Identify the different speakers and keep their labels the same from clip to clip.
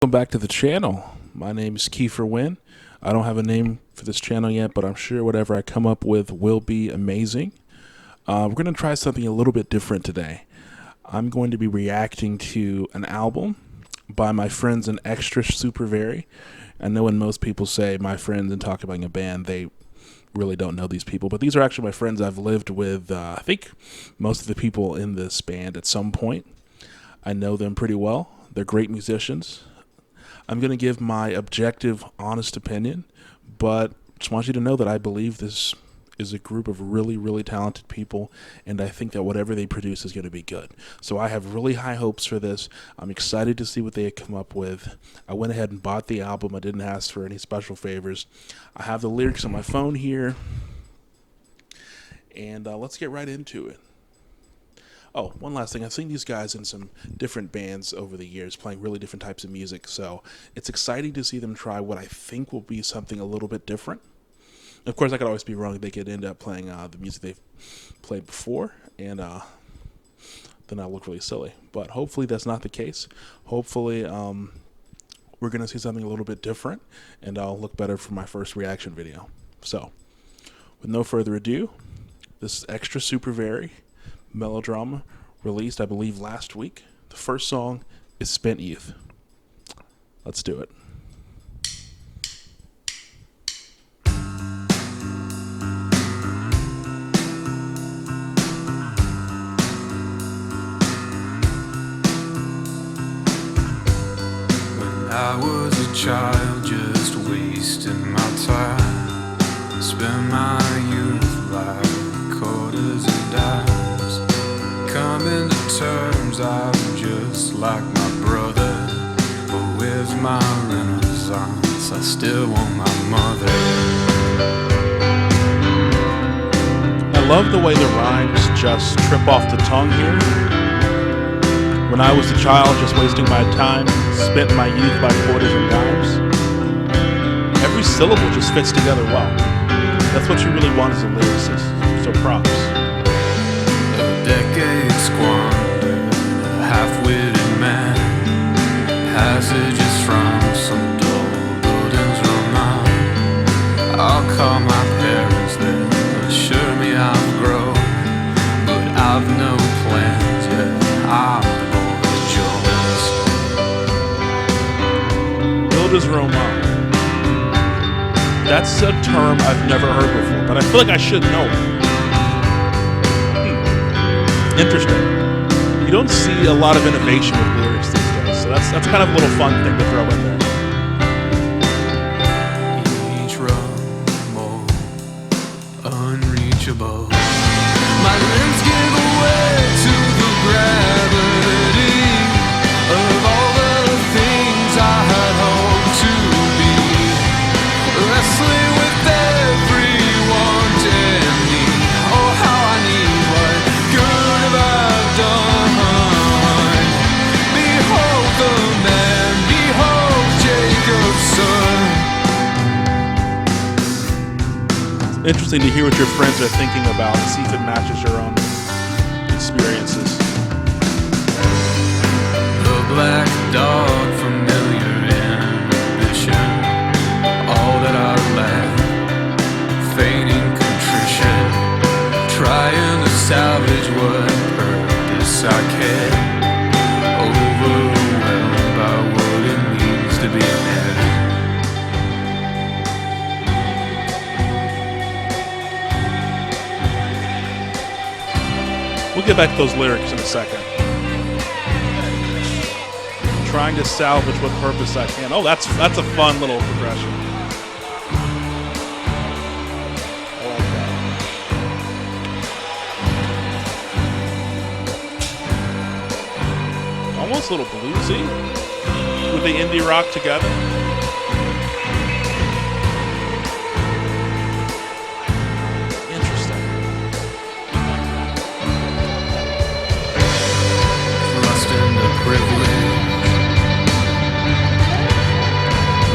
Speaker 1: Welcome back to the channel. My name is Keifer. I don't have a name for this channel yet, but I'm sure whatever I come up with will be amazing. We're going to try something a little bit different today. I'm going to be reacting to an album by my friends in ExtraSuperVery. I know when most people say my friends and talk about a band, they really don't know these people, but these are actually my friends I've lived with. I think most of the people in this band at some point. I know them pretty well. They're great musicians. I'm going to give my objective, honest opinion, but just want you to know that I believe this is a group of really, really talented people, and I think that whatever they produce is going to be good. So I have really high hopes for this. I'm excited to see what they come up with. I went ahead and bought the album. I didn't ask for any special favors. I have the lyrics on my phone here, and let's get right into it. Oh, one last thing. I've seen these guys in some different bands over the years playing really different types of music, so it's exciting to see them try what I think will be something a little bit different. Of course, I could always be wrong. They could end up playing the music they've played before, and then I'll look really silly. But hopefully that's not the case. Hopefully we're going to see something a little bit different, and I'll look better for my first reaction video. So, with no further ado, this is ExtraSuperVery, Melodrama, released, I believe, last week. The first song is Spent Youth. Let's do it.
Speaker 2: When I was a child, just wasting my time, spent my youth like quarters and dimes. Coming to terms, I'm just like my brother, but with my renaissance, I still want my mother.
Speaker 1: I love the way the rhymes just trip off the tongue here. When I was a child, just wasting my time, spent my youth by quarters and dimes. Every syllable just fits together well. That's what you really want as a lyricist, so props.
Speaker 2: Decades squandered, a half-witted man, passages from some dull buildings run on. I'll call my parents, they'll assure me I'll grow, but I've no plans yet. I'm the boy Jones.
Speaker 1: Builder's Roman. That's a term I've never heard before, but I feel like I should know it. Interesting. You don't see a lot of innovation with lyrics these days, so that's kind of a little fun thing to throw in there.
Speaker 2: Each run more unreachable. My limbs give way to the gravity of all the things I had hoped to be. Wrestling with everyone and me. Oh, how I need what good have I done? Behold the man, behold Jacob's son.
Speaker 1: It's interesting to hear what your friends are thinking about and see if it matches your own experiences.
Speaker 2: The black dog, familiar ambition, all that I lack, feigning contrition, trying to salvage what purpose I can, overwhelmed by what it means to be man.
Speaker 1: We'll get back to those lyrics in a second. Trying to salvage what purpose I can. Oh, that's a fun little progression. I like that. Almost a little bluesy with the indie rock together. Interesting.
Speaker 2: Thrust into privilege,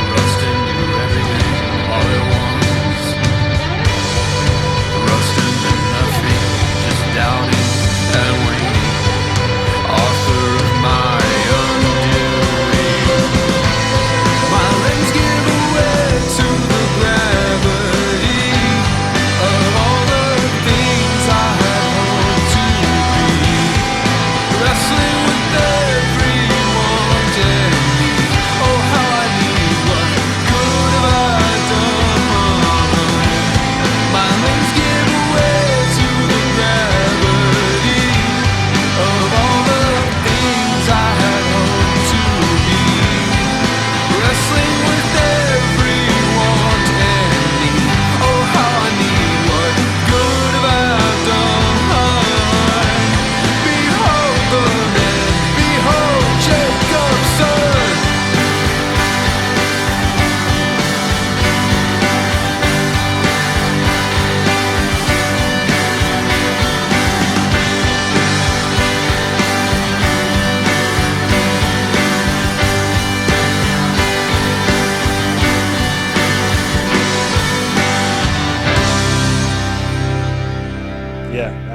Speaker 2: thrust into everything all at once, thrust into nothing, just doubting and waiting, author of my undoing.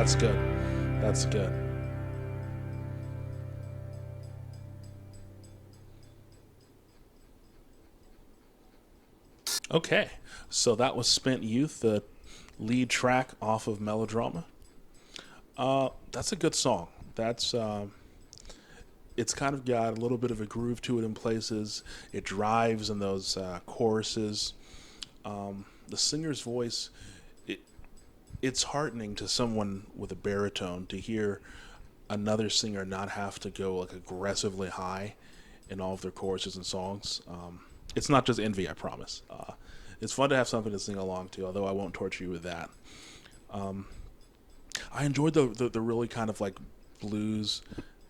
Speaker 1: That's good. That's good. Okay, so that was Spent Youth, the lead track off of Melodrama. That's a good song. It's kind of got a little bit of a groove to it in places. It drives in those choruses. The singer's voice, it, it's heartening to someone with a baritone to hear another singer not have to go like aggressively high in all of their choruses and songs. It's not just envy, I promise. It's fun to have something to sing along to, although I won't torture you with that. I enjoyed the really kind of like blues,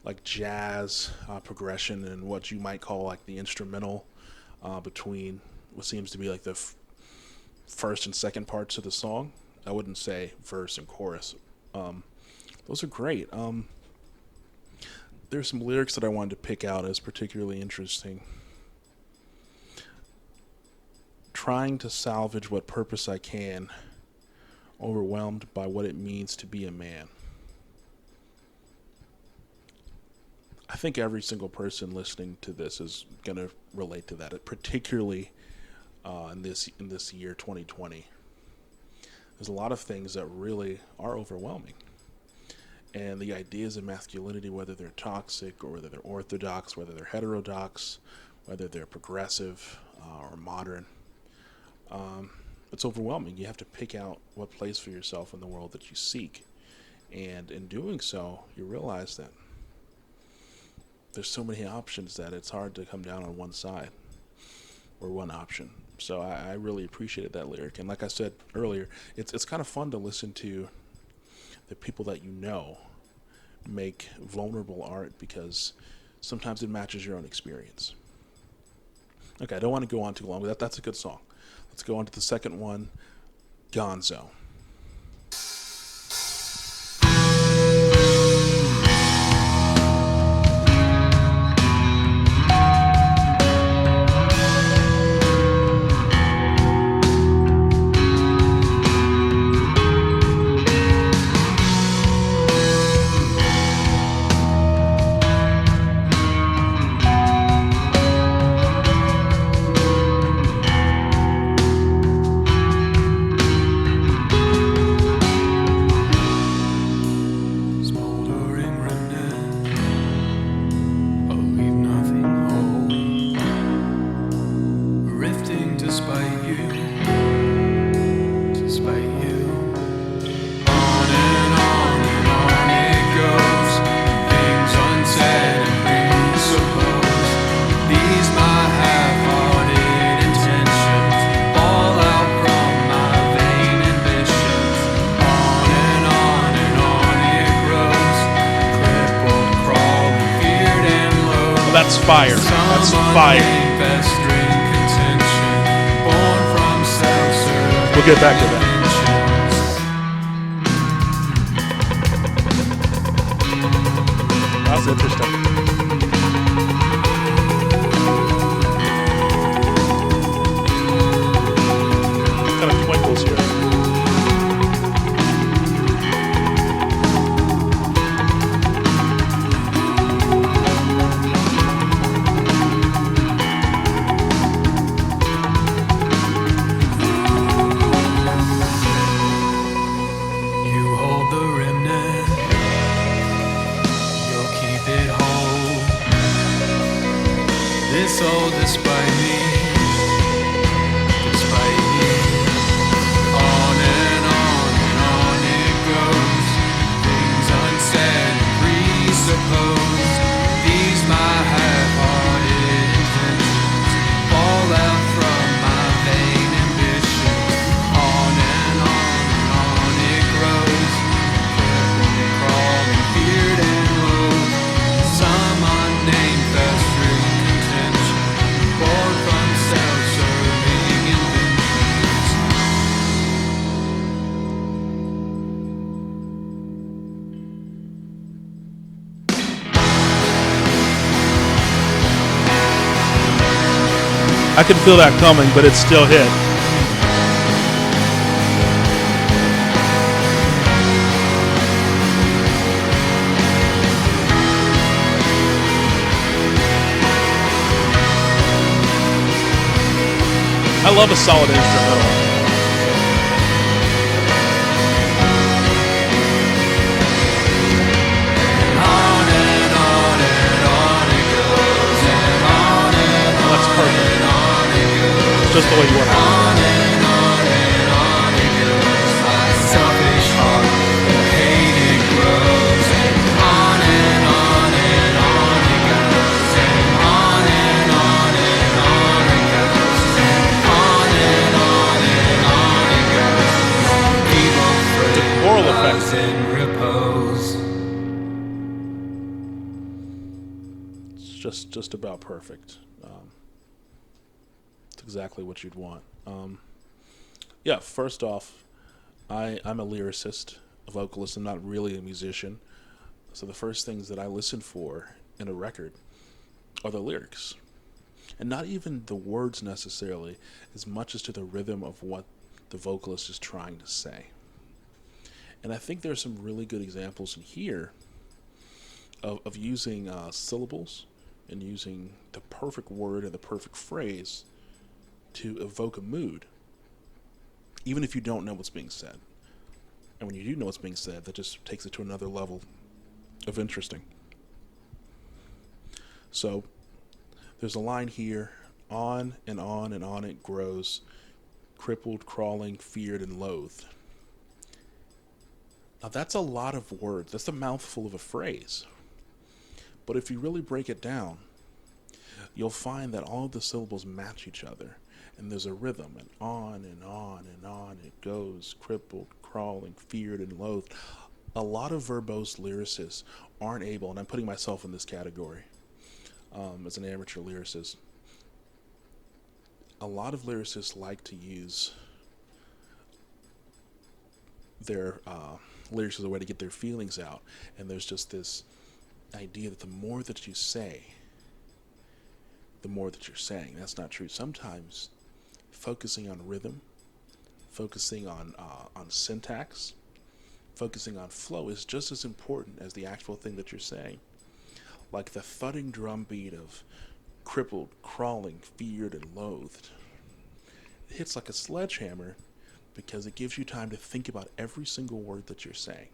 Speaker 1: like jazz progression and what you might call like the instrumental between what seems to be like the first and second parts of the song. I wouldn't say verse and chorus. Those are great. There's some lyrics that I wanted to pick out as particularly interesting. Trying to salvage what purpose I can, overwhelmed by what it means to be a man. I think every single person listening to this is going to relate to that, particularly in this year 2020. There's a lot of things that really are overwhelming. And the ideas of masculinity, whether they're toxic or whether they're orthodox, whether they're heterodox, whether they're progressive or modern, it's overwhelming. You have to pick out what place for yourself in the world that you seek. And in doing so, you realize that there's so many options that it's hard to come down on one side or one option. So I really appreciated that lyric. And like I said earlier, it's kind of fun to listen to the people that you know make vulnerable art because sometimes it matches your own experience. Okay, I don't want to go on too long, but that's a good song. Let's go on to the second one, Gonzo.
Speaker 2: Smoldering remnant, I'll leave nothing whole. Rifting to spite you, to spite you. On and on it goes. Things unsaid and presupposed. These my half-hearted intentions fall out from my vain ambitions. On and on it grows. Crippled, crawling, feared and low.
Speaker 1: That's fire. That's fire.
Speaker 2: Festering contention, born from self-serving.
Speaker 1: We'll get back to that. That's interesting. Kind of twinkles here.
Speaker 2: You hold the remnant, you'll keep it whole. This all despite me, despite me. On and on it goes. Things unsaid and presupposed. These my half-hearted intentions fall out from my vain ambitions. On and on it grows. Crippled, crawling, feared and loathed. Some unnamed festering contention, born from self-serving inventions.
Speaker 1: I could feel that coming, but it still hit. I love a solid instrumental. That's perfect. It's just the way you want it.
Speaker 2: Selfish heart, the hate it grows, and on and on and on it goes, and on and on and on it goes, and on and on and on it goes. People free
Speaker 1: Choral effects.
Speaker 2: in repose.
Speaker 1: It's just about perfect. It's exactly what you'd want. Yeah, first off, I'm a lyricist, a vocalist. I'm not really a musician. So the first things that I listen for in a record are the lyrics. And not even the words necessarily, as much as to the rhythm of what the vocalist is trying to say. And I think there's some really good examples in here of using syllables and using the perfect word and the perfect phrase to evoke a mood, even if you don't know what's being said. And when you do know what's being said, that just takes it to another level of interesting. So there's a line here, on and on and on it grows, crippled, crawling, feared, and loathed. Now that's a lot of words. That's a mouthful of a phrase. But if you really break it down, you'll find that all of the syllables match each other. And there's a rhythm, and on and on and on it goes, crippled, crawling, feared, and loathed. A lot of verbose lyricists aren't able, and I'm putting myself in this category as an amateur lyricist, a lot of lyricists like to use their lyrics as a way to get their feelings out. And there's just this idea that the more that you say, the more that you're saying. That's not true. Sometimes focusing on rhythm, focusing on syntax, focusing on flow is just as important as the actual thing that you're saying. Like the thudding drum beat of crippled, crawling, feared, and loathed. It hits like a sledgehammer because it gives you time to think about every single word that you're saying.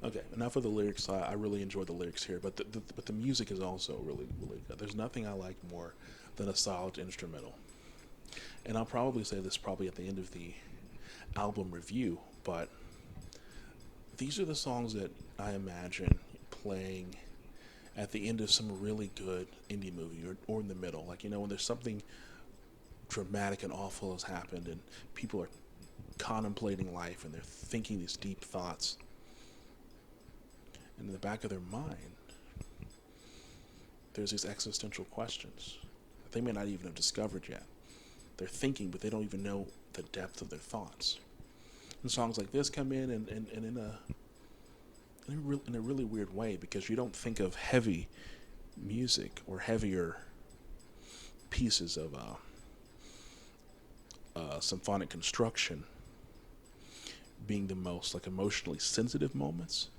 Speaker 1: Okay, enough of the lyrics. I really enjoy the lyrics here, but the music is also really, really good. There's nothing I like more than a solid instrumental. And I'll probably say this probably at the end of the album review, but these are the songs that I imagine playing at the end of some really good indie movie or in the middle. Like, when there's something dramatic and awful has happened and people are contemplating life and they're thinking these deep thoughts. And in the back of their mind, there's these existential questions that they may not even have discovered yet. They're thinking, but they don't even know the depth of their thoughts. And songs like this come in and in a really weird way, because you don't think of heavy music or heavier pieces of symphonic construction being the most like emotionally sensitive moments.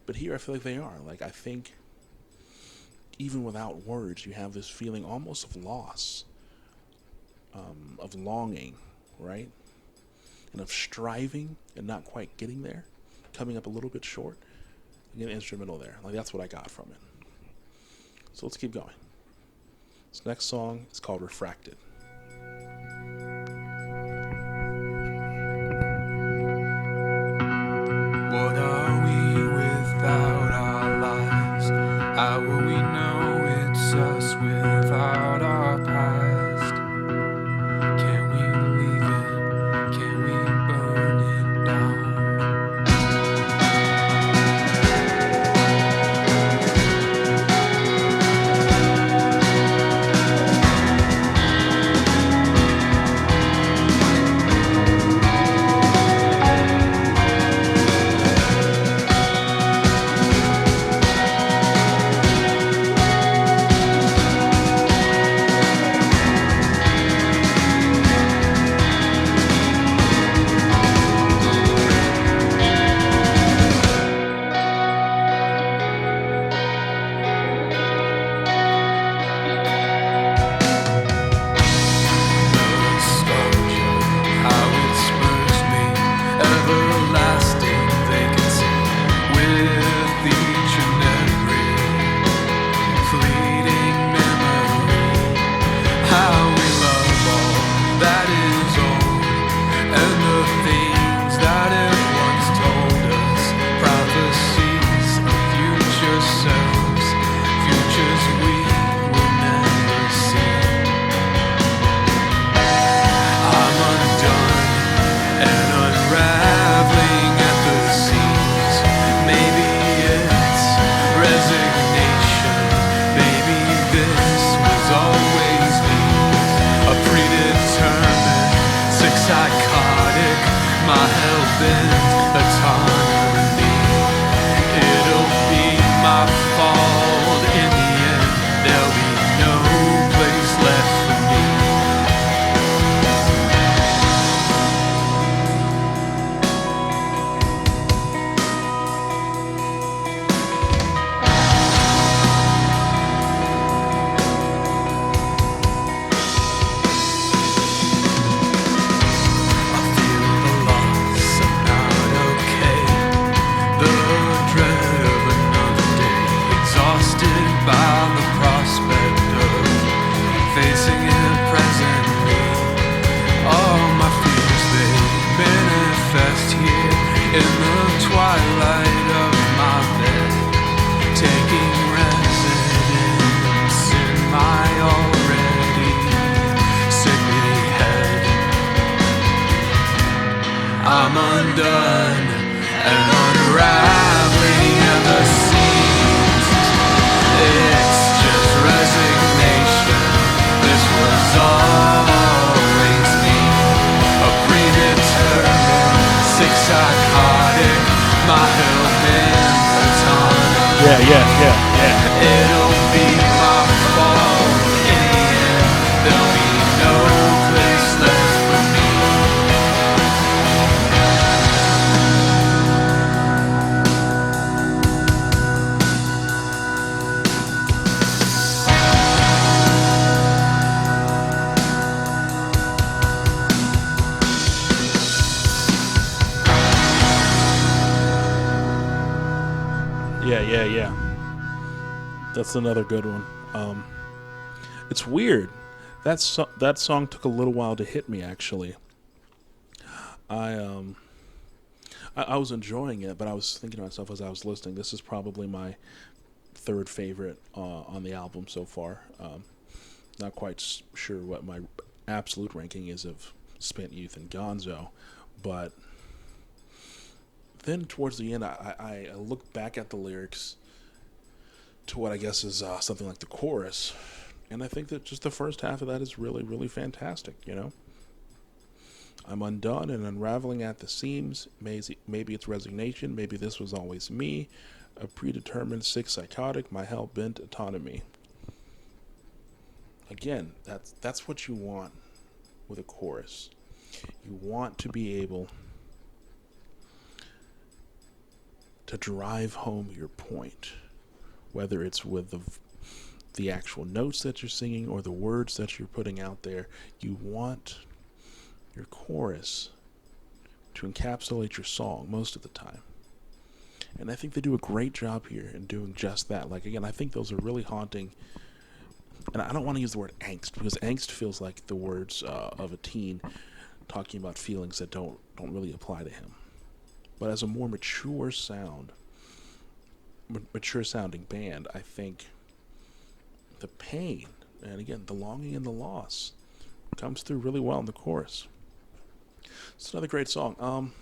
Speaker 1: But here I feel like they are. Like, I think even without words, you have this feeling almost of loss, of longing, right? And of striving and not quite getting there, coming up a little bit short. Again, instrumental there. Like, that's what I got from it. So let's keep going. This next song is called Refracted.
Speaker 2: What are we without our lives? How will we know it's us without our past? Can we leave it? Can we burn it down? psychotic, my hell-bent autonomy. It'll be my fault in the end. There'll be no place left for me. I feel the loss, I'm not okay. The dread of another day, exhausted by the prospect of facing it presently. All my fears, they manifest here in the twilight of my bed, taking residence in my already sickly head. I'm undone and unraveling at the seams. It's just resignation. This was always me. A predetermined, sick psychotic, my hell-bent autonomy.
Speaker 1: Yeah.
Speaker 2: It'll be my fault in the end. There'll be no place left for me.
Speaker 1: Yeah. That's another good one. It's weird. That song took a little while to hit me. Actually, I um I was enjoying it, but I was thinking to myself as I was listening, this is probably my third favorite on the album so far. Not quite sure what my absolute ranking is of Spent Youth and Gonzo, but then towards the end, I look back at the lyrics to what I guess is something like the chorus, and I think that just the first half of that is really, really fantastic. I'm undone and unraveling at the seams. Maybe it's resignation. Maybe this was always me. A predetermined, sick psychotic, my hell-bent autonomy. Again, that's what you want with a chorus. You want to be able to drive home your point, whether it's with the actual notes that you're singing or the words that you're putting out there. You want your chorus to encapsulate your song most of the time. And I think they do a great job here in doing just that. Like, again, I think those are really haunting. And I don't want to use the word angst, because angst feels like the words of a teen talking about feelings that don't really apply to him. But as a more mature sounding band, I think the pain, and again, the longing and the loss comes through really well in the chorus. It's another great song.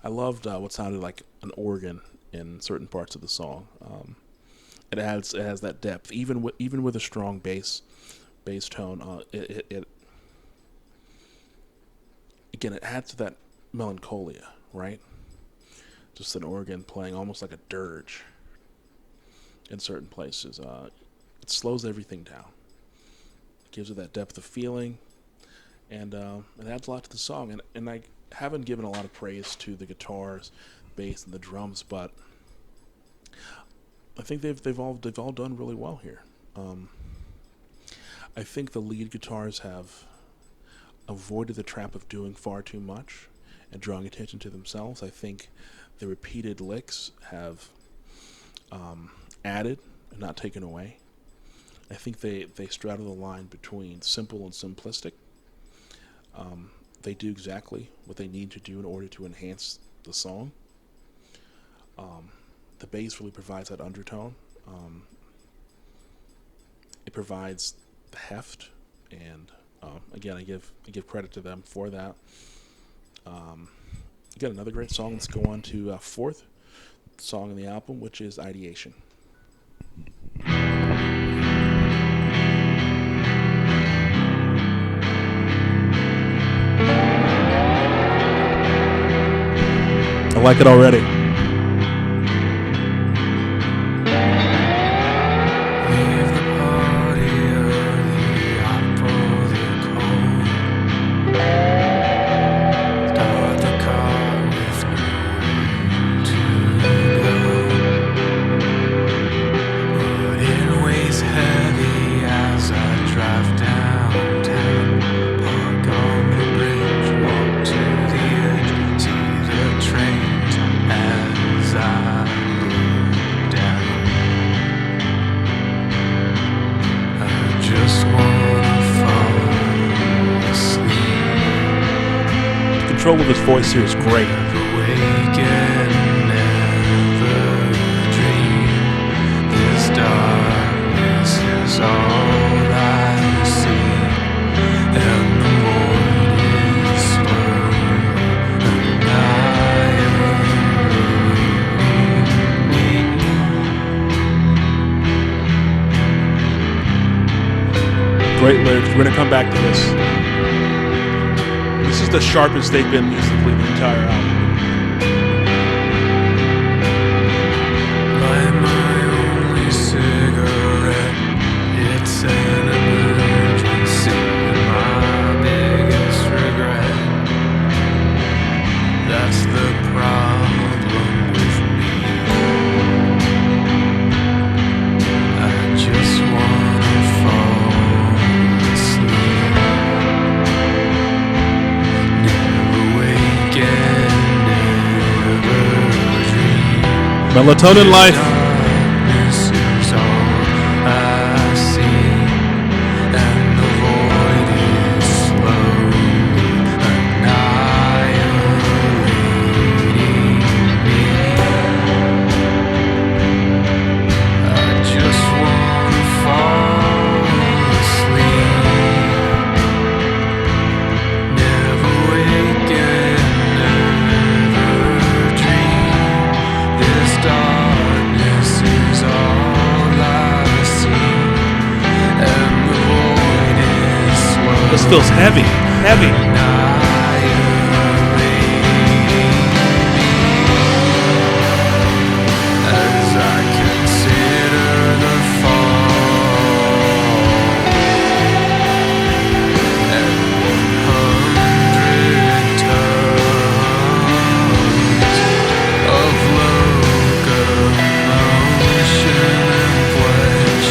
Speaker 1: I loved what sounded like an organ in certain parts of the song. It has that depth, even with a strong bass tone. It again, it adds to that melancholia, right? Just an organ playing almost like a dirge in certain places. It slows everything down. It gives it that depth of feeling, and it adds a lot to the song. And I haven't given a lot of praise to the guitars, bass, and the drums, but I think they've all done really well here. I think the lead guitars have avoided the trap of doing far too much and drawing attention to themselves. I think the repeated licks have added and not taken away. I think they straddle the line between simple and simplistic. They do exactly what they need to do in order to enhance the song. The bass really provides that undertone. It provides the heft, and again, I give credit to them for that. Again, another great song. Let's go on to fourth song in the album, which is Ideation. like it already.
Speaker 2: Leave the party early, I pull the cold. Start the car with nowhere to go. But it weighs heavy as I drive downtown. Park on the bridge, walk to the edge, see the trains as I look down. I just wanna fall asleep.
Speaker 1: The control of his voice here is great.
Speaker 2: Never wake and never dream. This darkness is all I see, and the void is slowly annihilating me.
Speaker 1: Great lyrics. We're going to come back to this. This is the sharpest they've been musically the entire album.
Speaker 2: Light my only cigarette. It's an emergency, my biggest regret. That's the problem with me. I just wanna fall asleep. Never wake and never dream.
Speaker 1: Melatonin Life.
Speaker 2: Darkness is all I see, and the void is slowly annihilating me. I just wanna fall asleep. Never wake and never dream. This darkness is all I see, and the void is slowly
Speaker 1: This feels heavy. Heavy.
Speaker 2: annihilating me. As I consider the fall, and 100 tons of locomotion and flesh,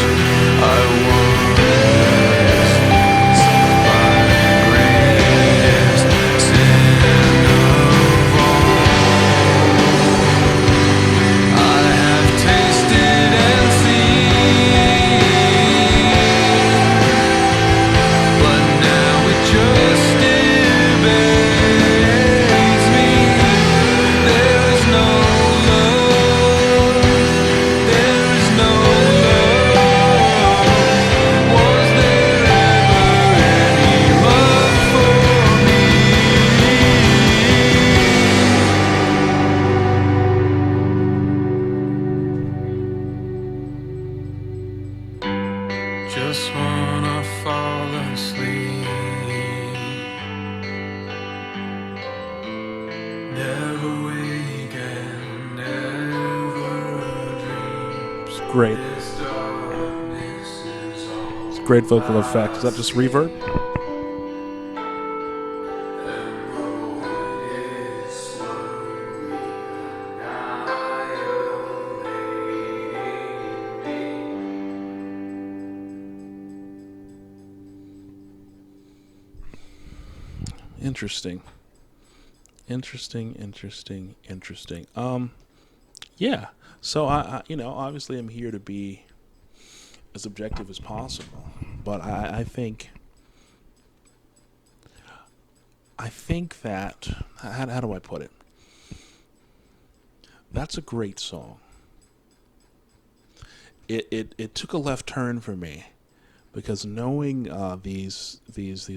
Speaker 2: I was my greatest sin of all. I have tasted and seen, but now it just evades me. There is no love, there is no love. Was there ever any love for me? Just wanna fall asleep. Never wake and never dream.
Speaker 1: It's great.
Speaker 2: This darkness is all
Speaker 1: It's great vocal effect. Is that just reverb?
Speaker 2: and the void is slowly annihilating me.
Speaker 1: Interesting. Interesting. Yeah. So obviously I'm here to be as objective as possible, but I think that how do I put it? That's a great song. It took a left turn for me because knowing these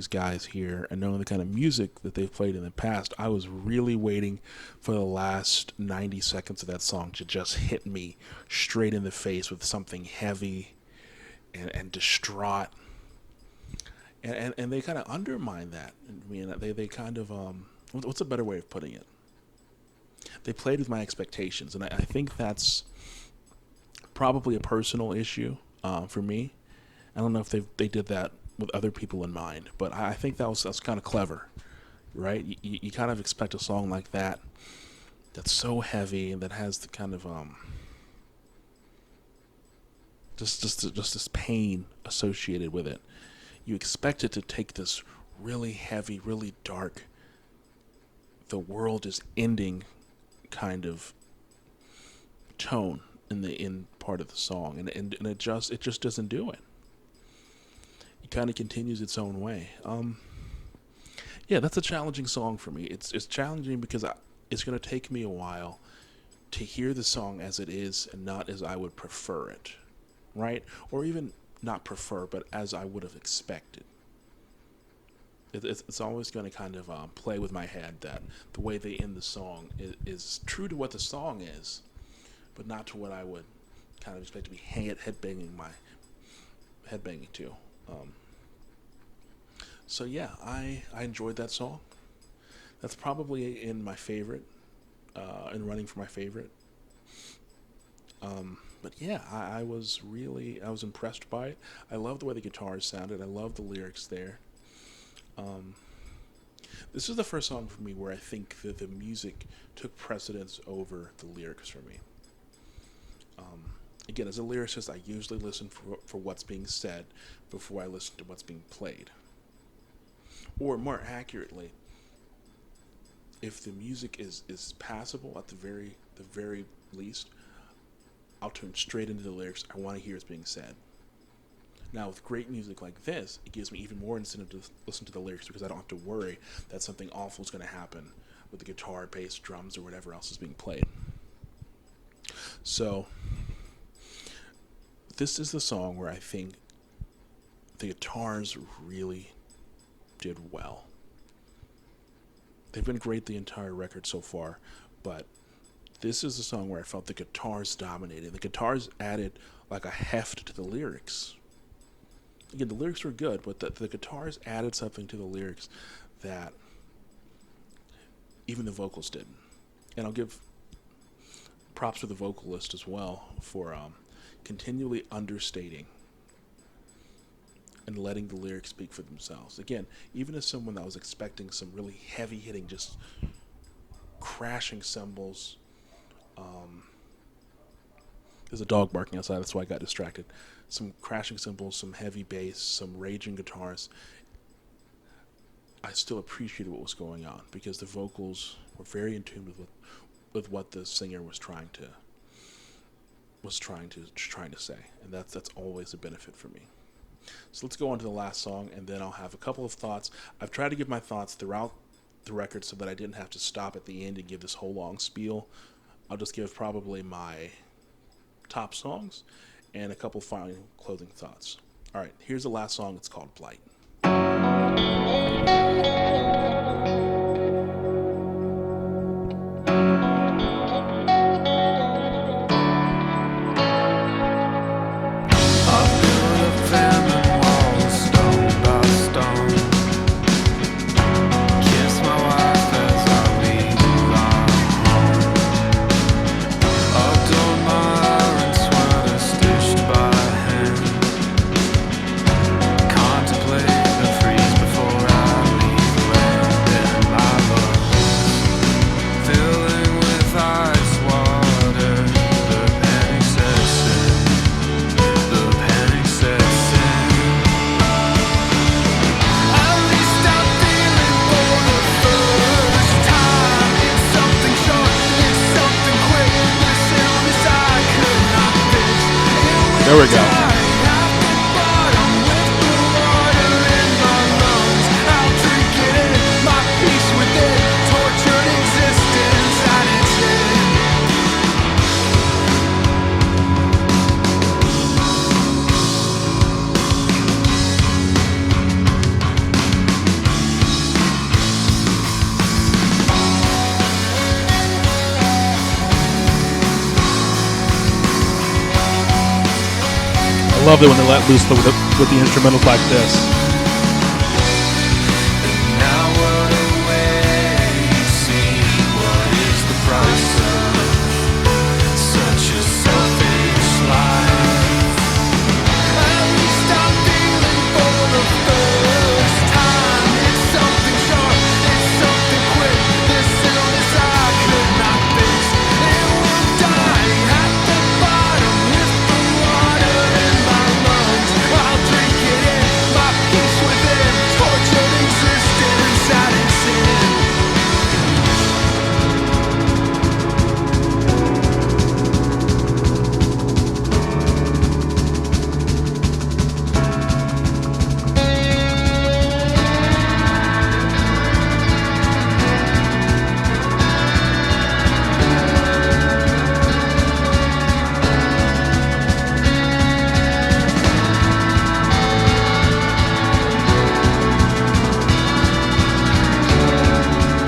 Speaker 1: guys here and knowing the kind of music that they've played in the past, I was really waiting for the last 90 seconds of that song to just hit me straight in the face with something heavy and distraught. And they kind of undermine that. I mean, they kind of what's a better way of putting it? they played with my expectations, and I think that's probably a personal issue for me. I don't know if they did that with other people in mind, but I think that's kind of clever, right? You kind of expect a song like that that's so heavy and that has the kind of just this pain associated with it. You expect it to take this really heavy, really dark, the world is ending kind of tone in the in part of the song, and it just doesn't do it. It kind of continues its own way. Yeah, that's a challenging song for me. It's challenging because it's going to take me a while to hear the song as it is and not as I would prefer it, right? Or even not prefer, but as I would have expected. It's always going to kind of play with my head that the way they end the song is true to what the song is, but not to what I would kind of expect to be headbanging to. So yeah, I enjoyed that song. That's probably in my favorite, in running for my favorite. But yeah, I was impressed by it. I love the way the guitars sounded. I love the lyrics there. This is the first song for me where I think that the music took precedence over the lyrics for me. Again, as a lyricist, I usually listen for what's being said before I listen to what's being played. Or more accurately, if the music is passable at the very least, I'll turn straight into the lyrics. I want to hear what's being said. Now, with great music like this, it gives me even more incentive to listen to the lyrics because I don't have to worry that something awful is going to happen with the guitar, bass, drums, or whatever else is being played. So, this is the song where I think the guitars really did well. They've been great the entire record so far, but this is the song where I felt the guitars dominated. The guitars added like a heft to the lyrics. Again, the lyrics were good, but the guitars added something to the lyrics that even the vocals didn't. And I'll give props to the vocalist as well for continually understating and letting the lyrics speak for themselves. Again, even as someone that was expecting some really heavy-hitting, just crashing cymbals. There's a dog barking outside, that's why I got distracted. Some crashing cymbals, some heavy bass, some raging guitars. I still appreciated what was going on because the vocals were very in tune with what the singer was trying to say, and that's always a benefit for me. So let's go on to the last song, and then I'll have a couple of thoughts. I've tried to give my thoughts throughout the record so that I didn't have to stop at the end and give this whole long spiel. I'll just give probably my top songs and a couple final closing thoughts. All right, here's the last song. It's called Blight. There we go. I love it when they let loose with the instrumentals like this.
Speaker 2: Now what a way, see what is the price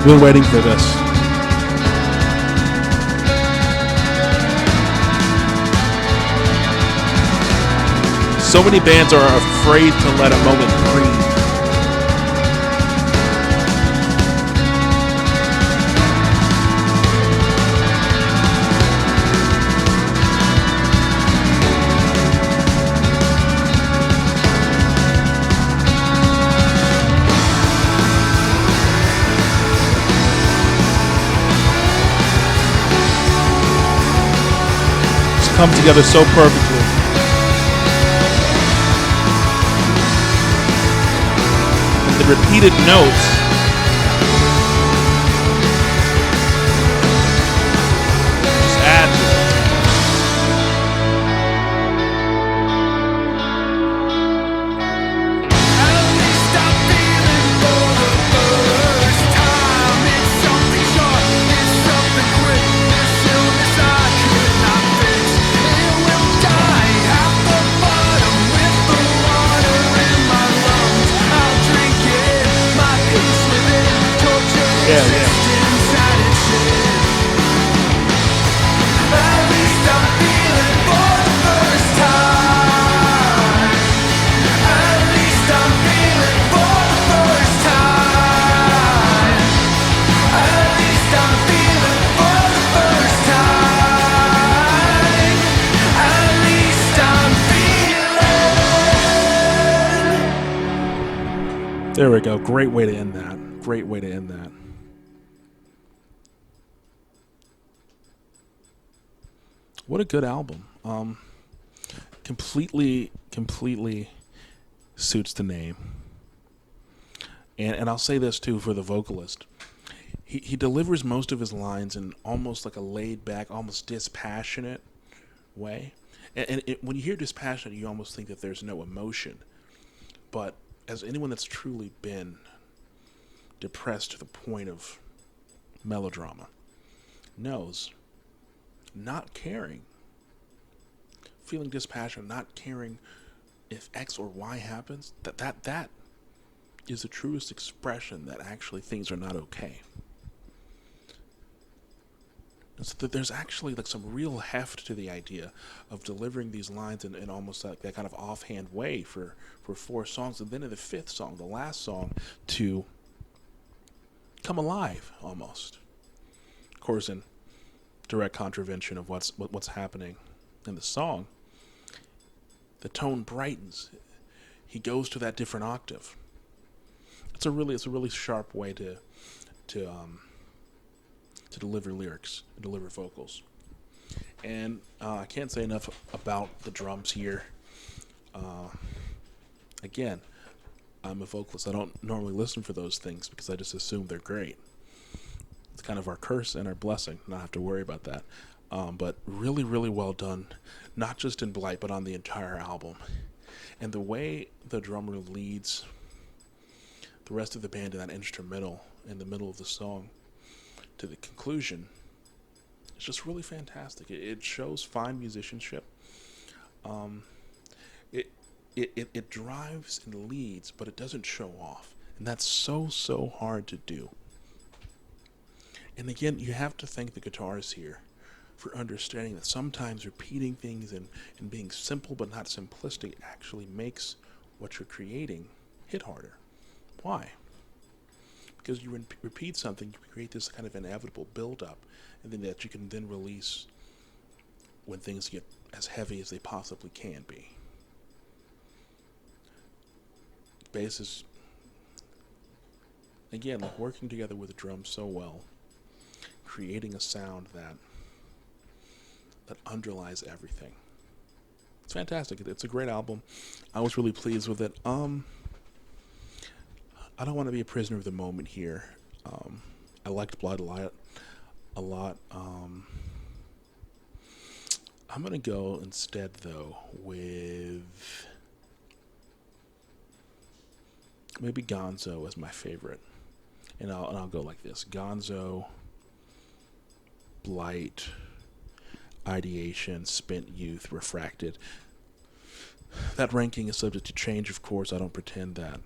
Speaker 1: been waiting for this. So many bands are afraid to let a moment breathe. It's come together so perfectly. The repeated notes just add to it. Yeah. There we go. Great way to end that. Great way to end that. What a good album. Completely suits the name. And I'll say this too for the vocalist. He delivers most of his lines in almost like a laid back, almost dispassionate way. And when you hear dispassionate, you almost think that there's no emotion. But as anyone that's truly been depressed to the point of melodrama knows, not caring, feeling dispassionate, not caring if X or Y happens, that is the truest expression that actually things are not okay. And so that there's actually like some real heft to the idea of delivering these lines in almost like that kind of offhand way for 4 songs, and then in the 5th song, the last song, to come alive almost. Of course, in direct contravention of what's happening in the song, the tone brightens. He goes to that different octave. It's a really sharp way to deliver lyrics and deliver vocals. And I can't say enough about the drums here. Again, I'm a vocalist. I don't normally listen for those things because I just assume they're great. It's kind of our curse and our blessing, not have to worry about that. But really well done, not just in Blight, but on the entire album. And the way the drummer leads the rest of the band in that instrumental in the middle of the song to the conclusion, it's just really fantastic. It shows fine musicianship. It drives and leads, but it doesn't show off. And that's so hard to do. And again, you have to thank the guitars here for understanding that sometimes repeating things and being simple but not simplistic actually makes what you're creating hit harder. Why? Because you repeat something, you create this kind of inevitable build-up, and then that you can then release when things get as heavy as they possibly can be. Bass is, again, like working together with the drums so well, creating a sound that underlies everything. It's fantastic. It's a great album. I was really pleased with it. I don't want to be a prisoner of the moment here. I liked Blood a lot. I'm going to go instead, though, with maybe Gonzo as my favorite. And I'll go like this. Gonzo, Blight, Ideation, Spent Youth, Refracted. That ranking is subject to change, of course. I don't pretend that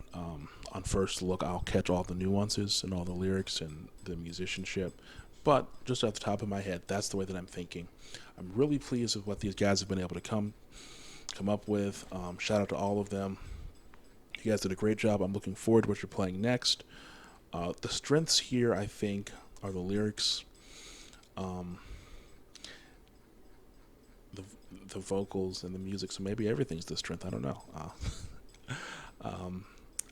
Speaker 1: on first look I'll catch all the nuances and all the lyrics and the musicianship. But just off the top of my head, that's the way that I'm thinking. I'm really pleased with what these guys have been able to come up with. Shout out to all of them. You guys did a great job. I'm looking forward to what you're playing next. The strengths here, I think, are the lyrics, the vocals, and the music. So maybe everything's the strength. I don't know.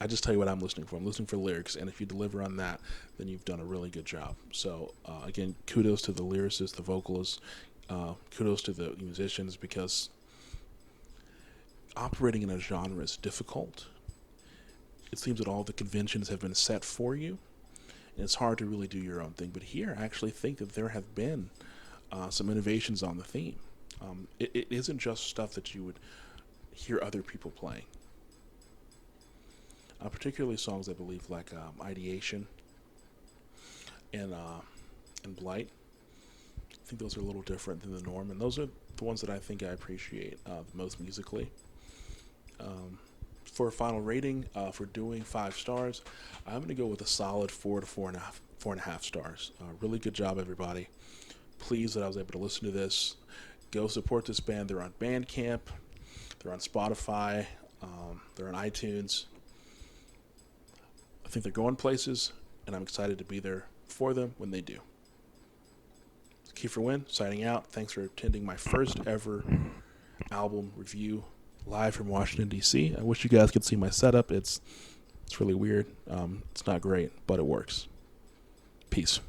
Speaker 1: I just tell you what I'm listening for. I'm listening for lyrics, and if you deliver on that, then you've done a really good job. So again, kudos to the lyricists, the vocalists, kudos to the musicians, because operating in a genre is difficult. It seems that all the conventions have been set for you, and it's hard to really do your own thing. But here, I actually think that there have been some innovations on the theme. It isn't just stuff that you would hear other people playing. Particularly songs, I believe, like Ideation and Blight. I think those are a little different than the norm, and those are the ones that I think I appreciate the most musically. For a final rating, for doing 5 stars, I'm going to go with a solid 4 to 4.5 stars. Really good job, everybody. Pleased that I was able to listen to this. Go support this band. They're on Bandcamp. They're on Spotify. They're on iTunes. I think they're going places, and I'm excited to be there for them when they do. Keifer Wynn, signing out. Thanks for attending my first ever album review live from Washington, D.C. I wish you guys could see my setup. It's really weird. It's not great, but it works. Peace.